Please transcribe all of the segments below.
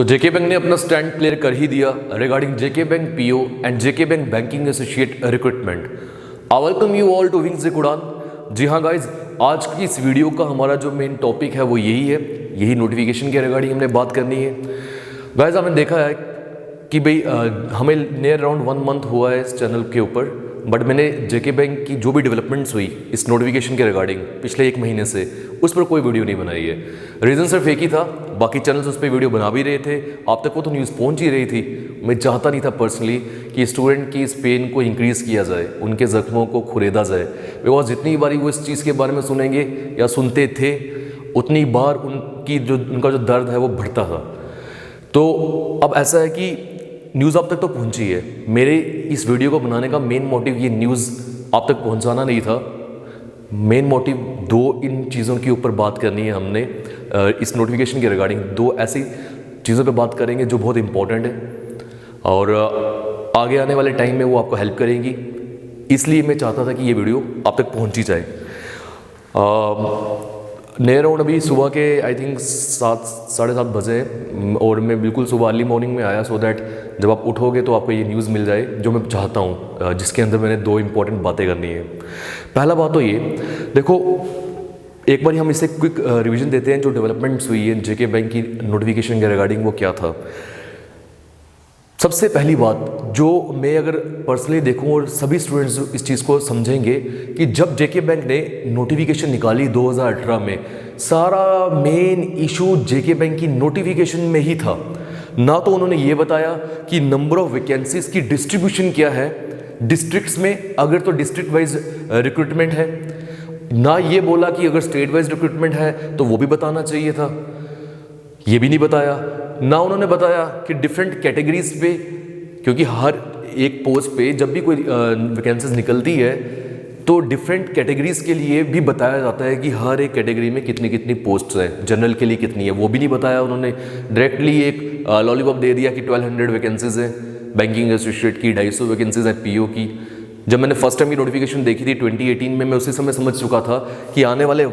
तो जेके बैंक ने अपना स्टैंड क्लियर कर ही दिया regarding JK Bank PO and JK Bank banking associate recruitment. I welcome you all to Wings Udaan. जी हाँ गाइज, आज की इस वीडियो का हमारा जो मेन टॉपिक है वो यही है, यही नोटिफिकेशन के रिगार्डिंग हमने बात करनी है। गाइज हमने देखा है कि भाई हमें नियर अराउंड 1 मंथ हुआ है इस चैनल के ऊपर, बट मैंने जेके बैंक की जो भी डेवलपमेंट्स हुई इस नोटिफिकेशन के रिगार्डिंग पिछले 1 महीने से उस पर कोई वीडियो नहीं बनाई है। रीज़न सिर्फ एक ही था, बाकी चैनल्स उस पर वीडियो बना भी रहे थे, आप तक वो तो न्यूज़ पहुंच ही रही थी। मैं चाहता नहीं था पर्सनली कि स्टूडेंट की इस पेन को इंक्रीज़ किया जाए, उनके ज़ख्मों को खुरेदा जाए, बिकॉज जितनी बारी वो इस चीज़ के बारे में सुनेंगे या सुनते थे उतनी बार उनका जो दर्द है वो बढ़ता था। तो अब ऐसा है कि न्यूज़ आप तक तो पहुंची है। मेरे इस वीडियो को बनाने का मेन मोटिव ये न्यूज़ आप तक पहुंचाना नहीं था। मेन मोटिव 2 इन चीज़ों के ऊपर बात करनी है हमने इस नोटिफिकेशन के रिगार्डिंग। 2 ऐसी चीज़ों पे बात करेंगे जो बहुत इंपॉर्टेंट है और आगे आने वाले टाइम में वो आपको हेल्प करेंगी, इसलिए मैं चाहता था कि ये वीडियो आप तक पहुंची जाए। नियर अराउंड अभी सुबह के आई थिंक 7-7:30 बजे हैं और मैं बिल्कुल सुबह अर्ली मॉर्निंग में आया, सो दैट जब आप उठोगे तो आपको ये न्यूज़ मिल जाए जो मैं चाहता हूँ, जिसके अंदर मैंने 2 इंपॉर्टेंट बातें करनी है। पहला बात तो ये देखो, एक बार हम इसे क्विक रिवीजन देते हैं जो डेवलपमेंट्स हुई है जेके बैंक की नोटिफिकेशन के रिगार्डिंग। वो क्या था? सबसे पहली बात जो मैं अगर पर्सनली देखूं और सभी स्टूडेंट्स इस चीज़ को समझेंगे कि जब जेके बैंक ने नोटिफिकेशन निकाली 2018 में, सारा मेन इशू जेके बैंक की नोटिफिकेशन में ही था। ना तो उन्होंने ये बताया कि नंबर ऑफ वैकेंसीज की डिस्ट्रीब्यूशन क्या है डिस्ट्रिक्ट्स में, अगर तो डिस्ट्रिक्ट वाइज रिक्रूटमेंट है, ना ये बोला कि अगर स्टेट वाइज रिक्रूटमेंट है तो वो भी बताना चाहिए था, ये भी नहीं बताया। ना उन्होंने बताया कि डिफरेंट कैटेगरीज पे, क्योंकि हर एक पोस्ट पे जब भी कोई वैकेंसीज निकलती है तो डिफरेंट कैटेगरीज के लिए भी बताया जाता है कि हर एक कैटेगरी में कितनी कितनी पोस्ट्स हैं, जनरल के लिए कितनी है, वो भी नहीं बताया उन्होंने। डायरेक्टली एक लॉलीपॉप दे दिया कि 1200 वैकेंसीज हैं बैंकिंग एसोसिएट की, 250 वैकेंसीज हैं पीओ की। जब मैंने फर्स्ट टाइम ये नोटिफिकेशन देखी थी 2018 में, मैं उसी समय समझ चुका था कि आने वाले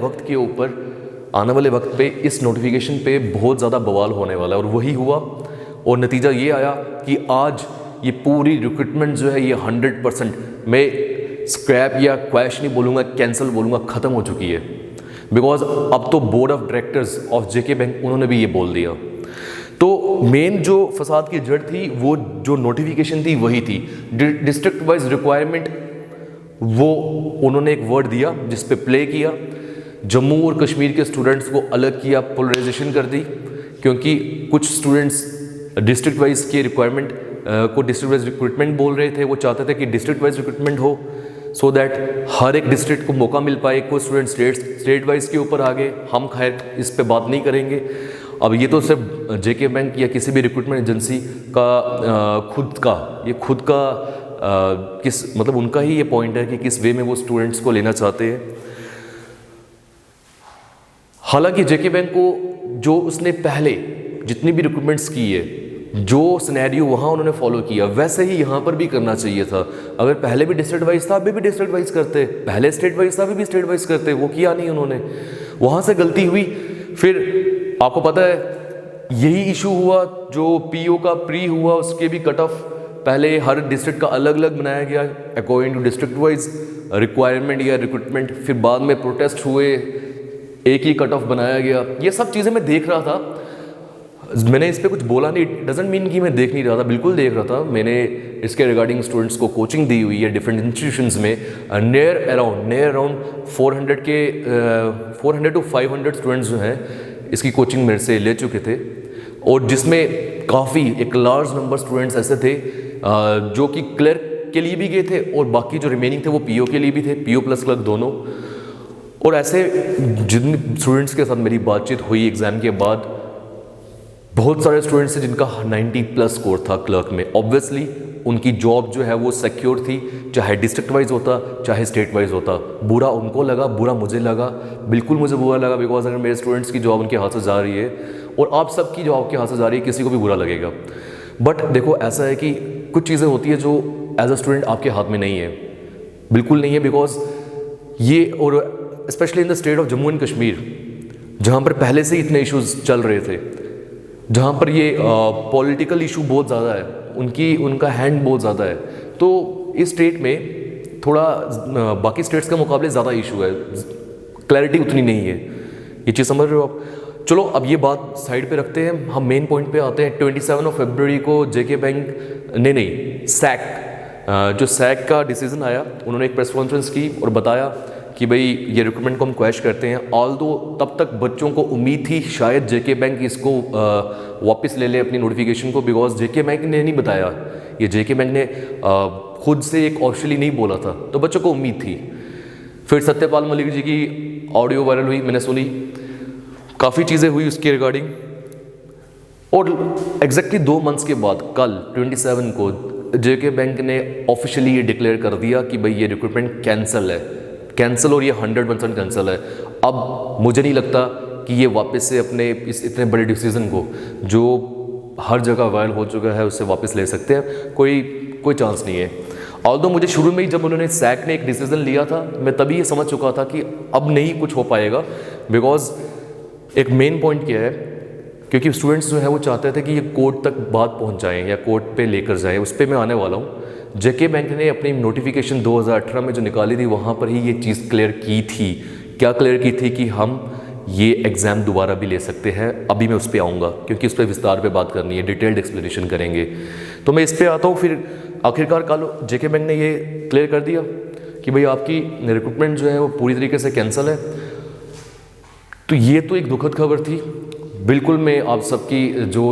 वक्त पे इस नोटिफिकेशन पे बहुत ज़्यादा बवाल होने वाला है, और वही हुआ। और नतीजा ये आया कि आज ये पूरी रिक्रूटमेंट जो है ये 100%, मैं स्क्रैप या क्वैश नहीं बोलूँगा, कैंसिल बोलूँगा, ख़त्म हो चुकी है। बिकॉज अब तो board of directors of JK bank उन्होंने भी ये बोल दिया। तो मेन जो फसाद की जड़ थी वो जो नोटिफिकेशन थी वही थी डिस्ट्रिक्ट वाइज रिक्वायरमेंट। वो उन्होंने एक वर्ड दिया जिस पे प्ले किया, जम्मू और कश्मीर के स्टूडेंट्स को अलग किया, पोलराइजेशन कर दी, क्योंकि कुछ स्टूडेंट्स डिस्ट्रिक्ट वाइज के रिक्वायरमेंट को डिस्ट्रिक्ट वाइज रिक्रूटमेंट बोल रहे थे। वो चाहते थे कि डिस्ट्रिक्ट वाइज रिक्रूटमेंट हो सो दैट हर एक डिस्ट्रिक्ट को मौका मिल पाए। कुछ स्टूडेंट स्टेट वाइज के ऊपर आ गए, हम खैर इस पे बात नहीं करेंगे। अब ये तो सिर्फ जेके बैंक या किसी भी रिक्रूटमेंट एजेंसी का खुद का किस मतलब उनका ही ये पॉइंट है कि किस वे में वो स्टूडेंट्स को लेना चाहते हैं। हालांकि जेके बैंक को जो उसने पहले जितनी भी रिक्रूटमेंट्स की है, जो सिनेरियो वहाँ उन्होंने फॉलो किया, वैसे ही यहाँ पर भी करना चाहिए था। अगर पहले भी डिस्ट्रिक्ट वाइज था अभी भी डिस्ट्रिक्ट वाइज करते, पहले स्टेट वाइज था अभी भी स्टेट वाइज करते, वो किया नहीं उन्होंने, वहाँ से गलती हुई। फिर आपको पता है यही इशू हुआ जो पीओ का प्री हुआ, उसके भी कट ऑफ पहले हर डिस्ट्रिक्ट का अलग अलग बनाया गया according to district wise requirement या रिक्रूटमेंट। फिर बाद में प्रोटेस्ट हुए, एक ही कट ऑफ बनाया गया। ये सब चीज़ें मैं देख रहा था, मैंने इस पर कुछ बोला नहीं, डजेंट मीन कि मैं देख नहीं रहा था, बिल्कुल देख रहा था। मैंने इसके रिगार्डिंग स्टूडेंट्स को कोचिंग दी हुई है डिफरेंट इंस्टीट्यूशंस में। नियर अराउंड 400 to 500 स्टूडेंट्स जो हैं इसकी कोचिंग मेरे से ले चुके थे, और जिसमें काफ़ी एक लार्ज नंबर स्टूडेंट्स ऐसे थे जो कि क्लर्क के लिए भी गए थे, और बाकी जो रिमेनिंग थे वो पीओ के लिए भी थे, पीओ प्लस क्लर्क दोनों। और ऐसे जिन स्टूडेंट्स के साथ मेरी बातचीत हुई एग्ज़ाम के बाद, बहुत सारे स्टूडेंट्स हैं जिनका 90+ स्कोर था क्लर्क में। ऑब्वियसली उनकी जॉब जो है वो सिक्योर थी, चाहे डिस्ट्रिक्ट वाइज होता चाहे स्टेट वाइज होता। बुरा उनको लगा, बुरा मुझे लगा, बिल्कुल मुझे बुरा लगा, बिकॉज अगर मेरे स्टूडेंट्स की जॉब उनके हाथ से जा रही है और आप सबकी जॉब आपके हाथ से जा रही है, किसी को भी बुरा लगेगा। बट देखो ऐसा है कि कुछ चीज़ें होती है जो एज अ स्टूडेंट आपके हाथ में नहीं है, बिल्कुल नहीं है। बिकॉज ये, और specially in the state of Jammu and Kashmir, जहाँ पर पहले से ही इतने इश्यूज चल रहे थे, जहाँ पर ये पॉलिटिकल इशू बहुत ज़्यादा है, उनका हैंड बहुत ज़्यादा है। तो इस स्टेट में थोड़ा बाकी स्टेट्स के मुकाबले ज़्यादा इशू है, क्लैरिटी उतनी नहीं है। ये चीज़ समझ रहे हो आप? चलो अब ये बात साइड पे रखते हैं, हम मेन पॉइंट पे आते हैं। 27 फरवरी को जेके बैंक नहीं सैक, जो सैक का डिसीजन आया, उन्होंने एक प्रेस कॉन्फ्रेंस की और बताया कि भाई ये रिक्रूटमेंट को हम क्वैश करते हैं। ऑल्दो तब तक बच्चों को उम्मीद थी शायद जेके बैंक इसको वापस ले ले अपनी नोटिफिकेशन को, बिकॉज जेके बैंक ने नहीं बताया, ये जेके बैंक ने खुद से एक ऑफिशियली नहीं बोला था, तो बच्चों को उम्मीद थी। फिर सत्यपाल मलिक जी की ऑडियो वायरल हुई, मैंने सुनी, काफ़ी चीज़ें हुई उसके रिगार्डिंग। और एग्जैक्टली 2 मंथ्स के बाद कल 27 को जेके बैंक ने ऑफिशियली ये डिक्लेयर कर दिया कि भाई ये रिक्रूटमेंट कैंसिल है, कैंसिल, और ये 100% कैंसिल है। अब मुझे नहीं लगता कि ये वापस से अपने इस इतने बड़े डिसीजन को, जो हर जगह वायरल हो चुका है, उससे वापस ले सकते हैं, कोई चांस नहीं है। ऑल्दो मुझे शुरू में ही जब उन्होंने सैक ने एक डिसीजन लिया था, मैं तभी ये समझ चुका था कि अब नहीं कुछ हो पाएगा, बिकॉज एक मेन पॉइंट क्या है, क्योंकि स्टूडेंट्स जो है वो चाहते थे कि ये कोर्ट तक बात पहुंच जाए या कोर्ट पे लेकर जाए, उस पर मैं आने वाला हूँ। जेके बैंक ने अपनी नोटिफिकेशन 2018 में जो निकाली थी, वहाँ पर ही ये चीज़ क्लियर की थी। क्या क्लियर की थी? कि हम ये एग्ज़ाम दोबारा भी ले सकते हैं। अभी मैं उस पर आऊँगा, क्योंकि उस पर विस्तार पे बात करनी है, डिटेल्ड एक्सप्लेनेशन करेंगे। तो मैं इस पर आता हूँ। फिर आखिरकार कल जेके बैंक ने ये क्लियर कर दिया कि भाई आपकी रिक्रूटमेंट जो है वो पूरी तरीके से कैंसिल है। तो ये तो एक दुखद खबर थी। बिल्कुल मैं आप सबकी जो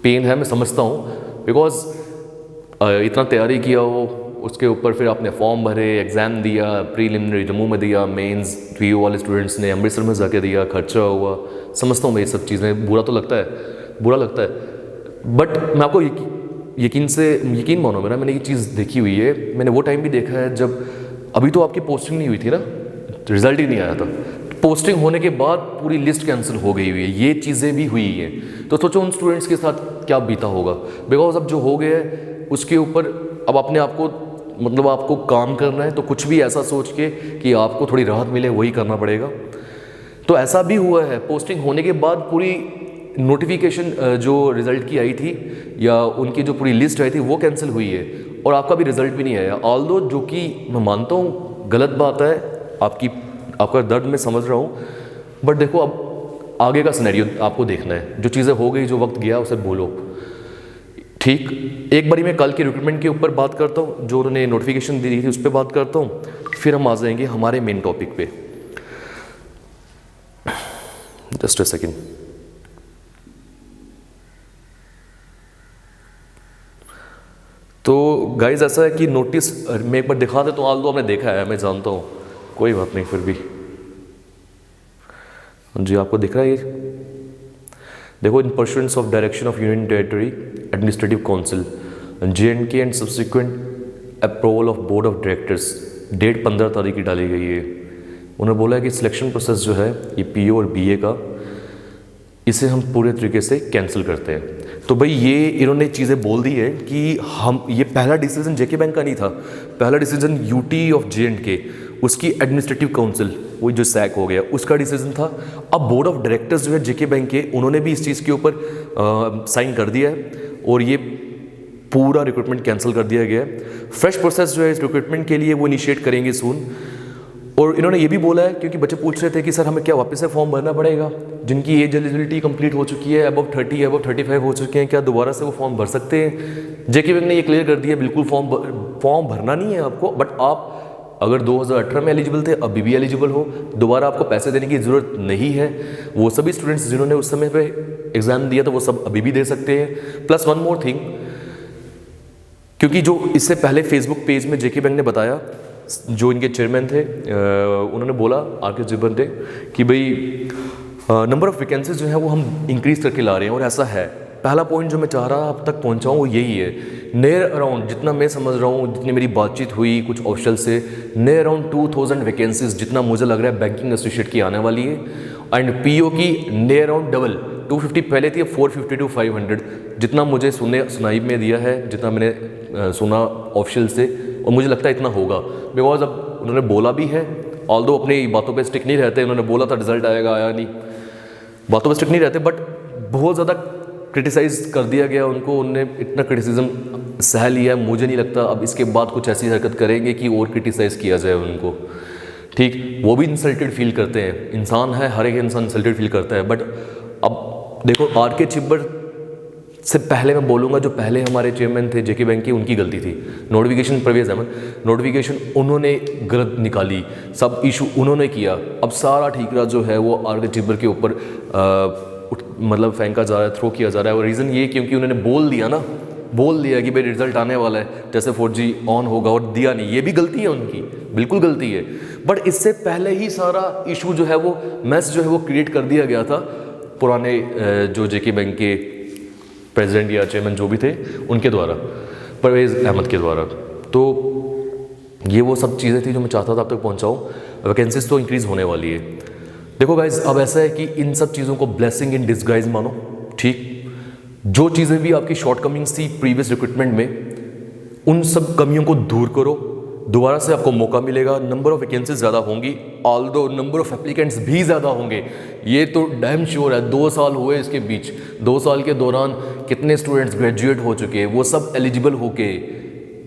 पेन है मैं समझता हूँ, बिकॉज इतना तैयारी किया हो, उसके ऊपर फिर आपने फॉर्म भरे, एग्ज़ाम दिया, प्रीलिमिनरी जम्मू में दिया, मेंस पीयू वाले स्टूडेंट्स ने अमृतसर में जाके दिया, खर्चा हुआ, समझता हूँ मैं ये सब चीज़ें। बुरा तो लगता है, बुरा लगता है, बट मैं आपको यकीन मानो मेरा, मैंने ये चीज़ देखी हुई है। मैंने वो टाइम भी देखा है जब अभी तो आपकी पोस्टिंग नहीं हुई थी ना, रिजल्ट ही नहीं आया था, पोस्टिंग होने के बाद पूरी लिस्ट कैंसिल हो गई हुई है, ये चीज़ें भी हुई हैं। तो सोचो उन स्टूडेंट्स के साथ क्या बीता होगा, बिकॉज अब जो हो गया है उसके ऊपर अब अपने आप को, मतलब आपको काम करना है, तो कुछ भी ऐसा सोच के कि आपको थोड़ी राहत मिले वही करना पड़ेगा। तो ऐसा भी हुआ है, पोस्टिंग होने के बाद पूरी नोटिफिकेशन जो रिज़ल्ट की आई थी या उनकी जो पूरी लिस्ट आई थी वो कैंसिल हुई है, और आपका भी रिज़ल्ट भी नहीं आया। ऑल्दो जो कि मैं मानता हूँ गलत बात है, आपका दर्द मैं समझ रहा हूँ, बट देखो अब आगे का सिनेरियो आपको देखना है। जो चीज़ें हो गई, जो वक्त गया, उसे बोलो, ठीक। एक बारी मैं कल के रिक्रूटमेंट के ऊपर बात करता हूँ, जो उन्होंने नोटिफिकेशन दी थी उस पर बात करता हूँ, फिर हम आ जाएंगे हमारे मेन टॉपिक पे। Just a second. तो गाइज ऐसा है कि नोटिस मैं एक बार दिखा देता हूँ, ऑल्दो आपने देखा है मैं जानता हूँ, कोई बात नहीं, फिर भी जी आपको दिख रहा है ये देखो। In pursuance of direction of Union Territory Administrative Council JNK and subsequent approval of board of directors, date 15 तारीख की डाली गई है। उन्होंने बोला है कि सिलेक्शन प्रोसेस जो है ये PO और BA का, इसे हम पूरे तरीके से कैंसिल करते हैं। तो भाई ये इन्होंने चीज़ें बोल दी है कि हम, ये पहला डिसीजन जेके बैंक का नहीं था, पहला डिसीजन UT ऑफ JNK, उसकी एडमिनिस्ट्रेटिव काउंसिल, वही जो सैक हो गया, उसका डिसीजन था। अब बोर्ड ऑफ डायरेक्टर्स जो है जेके बैंक के, उन्होंने भी इस चीज़ के ऊपर साइन कर दिया है, और ये पूरा रिक्रूटमेंट कैंसिल कर दिया गया है। फ्रेश प्रोसेस जो है इस रिक्रूटमेंट के लिए वो इनिशिएट करेंगे सून। और इन्होंने ये भी बोला है, क्योंकि बच्चे पूछ रहे थे कि सर हमें क्या वापस से फॉर्म भरना पड़ेगा, जिनकी एज एलिजिबिलिटी कंप्लीट हो चुकी है, अबव 30 अबव 35 हो चुके हैं, क्या दोबारा से वो फॉर्म भर सकते हैं? जेके बैंक ने ये क्लियर कर दिया, बिल्कुल फॉर्म भरना नहीं है आपको, बट आप अगर 2018 में एलिजिबल थे, अभी भी एलिजिबल हो, दोबारा आपको पैसे देने की ज़रूरत नहीं है। वो सभी स्टूडेंट्स जिन्होंने उस समय पे एग्ज़ाम दिया था वो सब अभी भी दे सकते हैं। प्लस वन मोर थिंग, क्योंकि जो इससे पहले फेसबुक पेज में जेके बैंक ने बताया, जो इनके चेयरमैन थे उन्होंने बोला, RK जिब्बन थे, कि भाई नंबर ऑफ़ वैकेंसीज जो है वो हम इंक्रीज़ करके ला रहे हैं, और ऐसा है। पहला पॉइंट जो मैं चाह रहा अब तक पहुंचाऊँ वो यही है, नियर अराउंड, जितना मैं समझ रहा हूँ, जितनी मेरी बातचीत हुई कुछ ऑफिशियल से, नियर अराउंड 2000 वैकेंसीज जितना मुझे लग रहा है बैंकिंग एसोसिएट की आने वाली है, एंड PO की नियर अराउंड डबल, 250 पहले थी, 450 to 500, जितना मुझे सुनाई में दिया है, जितना मैंने सुना ऑफिशियल से, और मुझे लगता है इतना होगा। बिकॉज अब उन्होंने बोला भी है, ऑल्दो अपनी बातों पे स्टिक नहीं रहते, उन्होंने बोला था रिजल्ट आएगा, आया नहीं, बातों पे स्टिक नहीं रहते, बट बहुत ज़्यादा क्रिटिसाइज़ कर दिया गया उनको, उनने इतना क्रिटिसिज्म सह लिया है, मुझे नहीं लगता अब इसके बाद कुछ ऐसी हरकत करेंगे कि और क्रिटिसाइज़ किया जाए उनको। ठीक, वो भी इंसल्टेड फील करते हैं, इंसान है, हर एक इंसान इंसल्टेड फील करता है। बट अब देखो आर.के. चिब्बर से पहले मैं बोलूँगा, जो पहले हमारे चेयरमैन थे जेके बैंक के, उनकी गलती थी। नोटिफिकेशन परवेज़ अहमद, नोटिफिकेशन उन्होंने गलत निकाली, सब इशू उन्होंने किया। अब सारा ठीकरा जो है वो आर.के. चिब्बर के ऊपर मतलब फेंका जा रहा है, थ्रो किया जा रहा है। और रीज़न ये क्योंकि उन्होंने बोल दिया कि भाई रिजल्ट आने वाला है, जैसे 4G ऑन होगा, और दिया नहीं। ये भी गलती है उनकी, बिल्कुल गलती है। बट इससे पहले ही सारा इशू जो है वो मैस जो है वो क्रिएट कर दिया गया था पुराने जो जेके बैंक के प्रेसिडेंट या चेयरमैन जो भी थे उनके द्वारा, परवेज़ अहमद के द्वारा। तो ये वो सब चीज़ें थी जो मैं चाहता था आप तक पहुँचाऊँ। वैकेंसीज तो इंक्रीज़ होने वाली है। देखो गाइज, अब ऐसा है कि इन सब चीज़ों को ब्लेसिंग इन डिस्गाइज मानो। ठीक, जो चीज़ें भी आपकी शॉर्टकमिंग्स थी प्रीवियस रिक्रूटमेंट में, उन सब कमियों को दूर करो, दोबारा से आपको मौका मिलेगा। नंबर ऑफ वैकेंसीज ज़्यादा होंगी, ऑल्दो नंबर ऑफ एप्लीकेंट्स भी ज़्यादा होंगे, ये तो डैम श्योर है। 2 साल हुए इसके बीच, 2 साल के दौरान कितने स्टूडेंट्स ग्रेजुएट हो चुके हैं, वो सब एलिजिबल होके।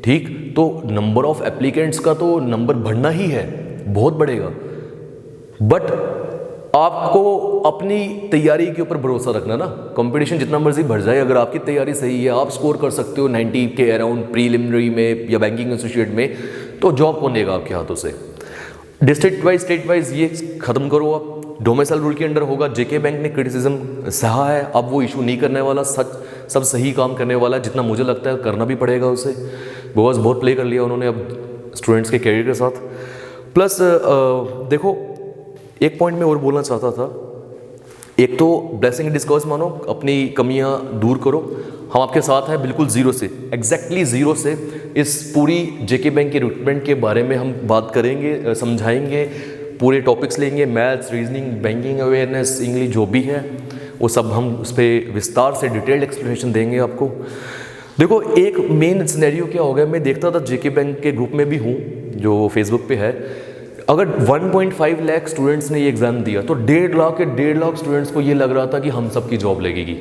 ठीक, तो नंबर ऑफ एप्लीकेंट्स का तो नंबर बढ़ना ही है, बहुत बढ़ेगा। बट आपको अपनी तैयारी के ऊपर भरोसा रखना ना। कंपटीशन जितना मर्जी बढ़ जाए, अगर आपकी तैयारी सही है, आप स्कोर कर सकते हो 90 के अराउंड प्रीलिमिनरी में या बैंकिंग एसोसिएट में, तो जॉब कौन देगा आपके हाथों से। डिस्ट्रिक्ट वाइज, स्टेट वाइज ये खत्म करो। आप डोमिसाइल रूल के अंडर होगा। जेके बैंक ने क्रिटिसिज्म सहा है, अब वो इशू नहीं करने वाला, सब सही काम करने वाला है, जितना मुझे लगता है करना भी पड़ेगा उसे। बिकॉज बहुत प्ले कर लिया उन्होंने अब स्टूडेंट्स के कैरियर के साथ। प्लस देखो, एक पॉइंट मैं और बोलना चाहता था। एक तो ब्लेसिंग डिस्कस मानो, अपनी कमियां दूर करो, हम आपके साथ हैं बिल्कुल ज़ीरो से, एग्जैक्टली ज़ीरो से। इस पूरी जेके बैंक के रिक्रूटमेंट के बारे में हम बात करेंगे, समझाएंगे, पूरे टॉपिक्स लेंगे, maths, reasoning, banking awareness, English, जो भी है वो सब हम उस पर विस्तार से डिटेल्ड एक्सप्लेनेशन देंगे आपको। देखो, एक मेन सिनेरियो क्या हो गया, मैं देखता था जेके बैंक के ग्रुप में भी हूँ जो फेसबुक पे है, अगर 1.5 लाख स्टूडेंट्स ने ये एग्ज़ाम दिया तो 1.5 लाख के 1.5 लाख स्टूडेंट्स को ये लग रहा था कि हम सबकी जॉब लगेगी।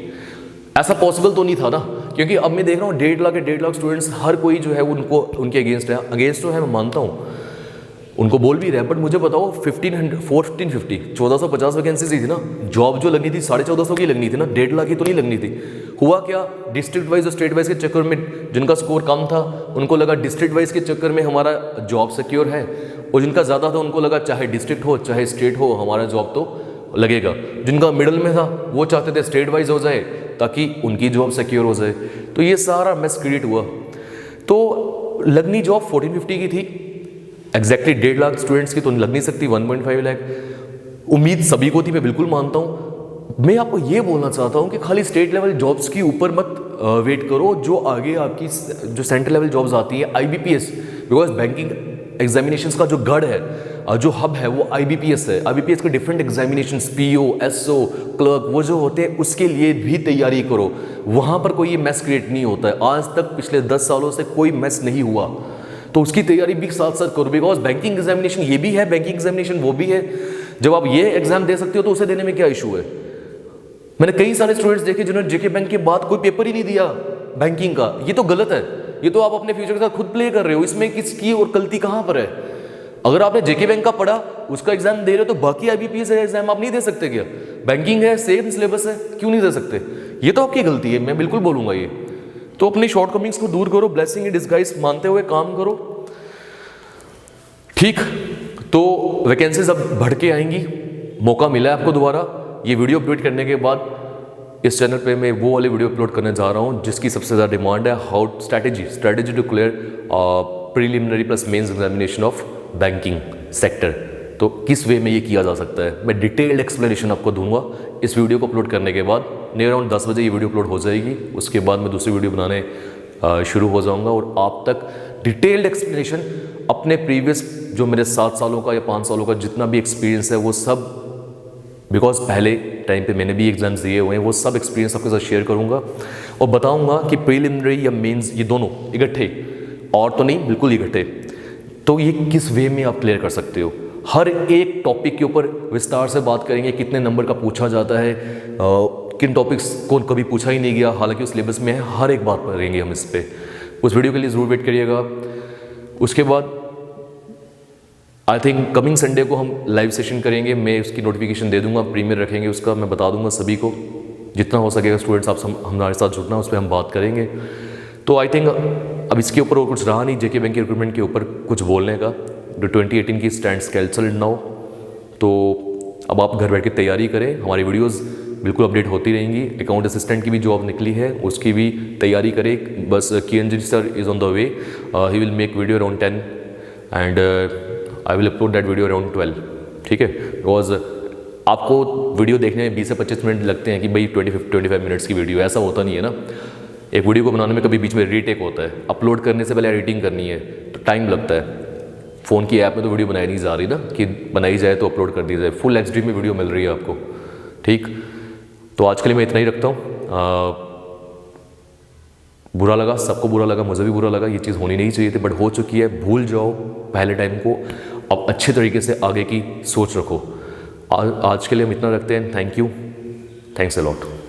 ऐसा पॉसिबल तो नहीं था ना, क्योंकि अब मैं देख रहा हूँ 1.5 लाख के 1.5 लाख स्टूडेंट्स, हर कोई जो है उनको उनके अगेंस्ट है। अगेंस्ट तो है, मैं मानता हूँ, उनको बोल भी रहे हैं। बट मुझे बताओ 1450 वैकेंसीज थी ना, जॉब जो लगनी थी 1450 की लगनी थी ना, 1.5 लाख की तो नहीं लगनी थी। हुआ क्या, डिस्ट्रिक्ट वाइज और स्टेट वाइज के चक्कर में जिनका स्कोर कम था उनको लगा डिस्ट्रिक्ट वाइज के चक्कर में हमारा जॉब सिक्योर है, और जिनका ज़्यादा था उनको लगा चाहे डिस्ट्रिक्ट हो चाहे स्टेट हो हमारा जॉब तो लगेगा। जिनका मिडल में था वो चाहते थे स्टेट वाइज हो जाए ताकि उनकी जॉब सिक्योर हो जाए। तो ये सारा मैस क्रिएट हुआ। तो लगनी जॉब 1450 की थी, एग्जैक्टली 1.5 लाख स्टूडेंट्स की तो लग नहीं सकती, 1.5 लाख। उम्मीद सभी को थी, मैं बिल्कुल मानता हूँ। मैं आपको ये बोलना चाहता हूँ कि खाली स्टेट लेवल जॉब्स के ऊपर मत वेट करो, जो आगे आपकी जो सेंट्रल लेवल जॉब्स आती है IBPS, बिकॉज बैंकिंग एग्जामिनेशंस का जो गढ़ है, जो हब है वो IBPS है। IBPS के different examinations, PO, SO, clerk, वो जो होते हैं उसके लिए भी तैयारी करो। वहाँ पर कोई मैस क्रिएट नहीं होता है, आज तक पिछले 10 सालों से कोई मैस नहीं हुआ, तो उसकी तैयारी भी साथ साथ करो। बिकॉज बैंकिंग एग्जामिनेशन ये भी है, बैंकिंग एग्जामिनेशन वो भी है। जब आप ये एग्जाम दे सकते हो तो उसे देने में क्या इशू है। मैंने कई सारे स्टूडेंट्स देखे जिन्होंने जेके बैंक के बाद कोई पेपर ही नहीं दिया बैंकिंग का। ये तो गलत है, ये तो आप अपने फ्यूचर के साथ खुद प्ले कर रहे हो, इसमें किसकी और गलती कहाँ पर है। अगर आपने जेके बैंक का पढ़ा, उसका एग्जाम दे रहे हो, तो बाकी IBPS एग्जाम आप नहीं दे सकते क्या? बैंकिंग है, सेम सिलेबस है, क्यों नहीं दे सकते? ये तो आपकी गलती है, मैं बिल्कुल बोलूंगा ये। तो अपनी शॉर्टकमिंग्स को दूर करो, ब्लेसिंग इन डिस्गाइज मानते हुए काम करो। ठीक, तो वैकेंसीज अब बढ़ के आएंगी, मौका मिला है आपको दोबारा। ये वीडियो अपलोड करने के बाद इस चैनल पे मैं वो वाली वीडियो अपलोड करने जा रहा हूँ जिसकी सबसे ज़्यादा डिमांड है, how strategy to clear preliminary plus mains examination of banking sector. तो किस वे में ये किया जा सकता है, मैं डिटेल्ड एक्सप्लेनेशन आपको दूंगा इस वीडियो को अपलोड करने के बाद। नियर अराउंड 10 बजे ये वीडियो अपलोड हो जाएगी, उसके बाद मैं दूसरी वीडियो बनाने शुरू हो जाऊँगा और आप तक डिटेल्ड एक्सप्लेनेशन अपने प्रीवियस जो मेरे 7 सालों का या 5 सालों का जितना भी एक्सपीरियंस है वो सब, बिकॉज पहले टाइम पे मैंने भी एग्जाम्स दिए हुए हैं, वो सब एक्सपीरियंस आपके साथ शेयर करूंगा और बताऊंगा कि प्रीलिमिनरी या मेंस ये दोनों इकट्ठे, और तो नहीं बिल्कुल इकट्ठे, तो ये किस वे में आप क्लियर कर सकते हो। हर एक टॉपिक के ऊपर विस्तार से बात करेंगे, कितने नंबर का पूछा जाता है, किन टॉपिक्स को कभी पूछा ही नहीं गया, हालांकि उस सिलेबस में है, हर एक बात करेंगे हम इस पे। उस वीडियो के लिए ज़रूर वेट करिएगा। उसके बाद आई थिंक कमिंग संडे को हम लाइव सेशन करेंगे, मैं उसकी नोटिफिकेशन दे दूंगा, प्रीमियर रखेंगे उसका, मैं बता दूंगा सभी को, जितना हो सकेगा स्टूडेंट्स आप हमारे साथ जुड़ना, उस पर हम बात करेंगे। तो आई थिंक अब इसके ऊपर और कुछ रहा नहीं जेके बैंक के रिक्रूटमेंट के ऊपर कुछ बोलने का। जो 2018 की स्टैंड्स कैंसल्ड नाउ, तो अब आप घर बैठ के तैयारी करें, हमारी वीडियोस बिल्कुल अपडेट होती रहेंगी। अकाउंट असिस्टेंट की भी जॉब निकली है, उसकी भी तैयारी करें। बस Kiran sir is on the way, he will make video around 10 and I will upload that video around 12, ठीक है। बिकॉज आपको वीडियो देखने में 20 से 25 मिनट लगते हैं कि भाई 25 मिनट्स की वीडियो, ऐसा होता नहीं है ना। एक वीडियो को बनाने में कभी बीच में रीटेक होता है, अपलोड करने से पहले एडिटिंग करनी है तो टाइम लगता है। फ़ोन की ऐप में तो वीडियो बनाई नहीं जा रही ना कि बनाई जाए तो अपलोड कर दी जाए, फुल एचडी में वीडियो मिल रही है आपको, ठीक। तो आज के लिए मैं इतना ही रखता हूँ। बुरा लगा, सबको बुरा लगा, मुझे भी बुरा लगा, ये चीज़ होनी नहीं चाहिए थी, बट हो चुकी है। भूल जाओ पहले टाइम को, अब अच्छे तरीके से आगे की सोच रखो। आज के लिए हम इतना रखते हैं। Thank you, thanks a lot.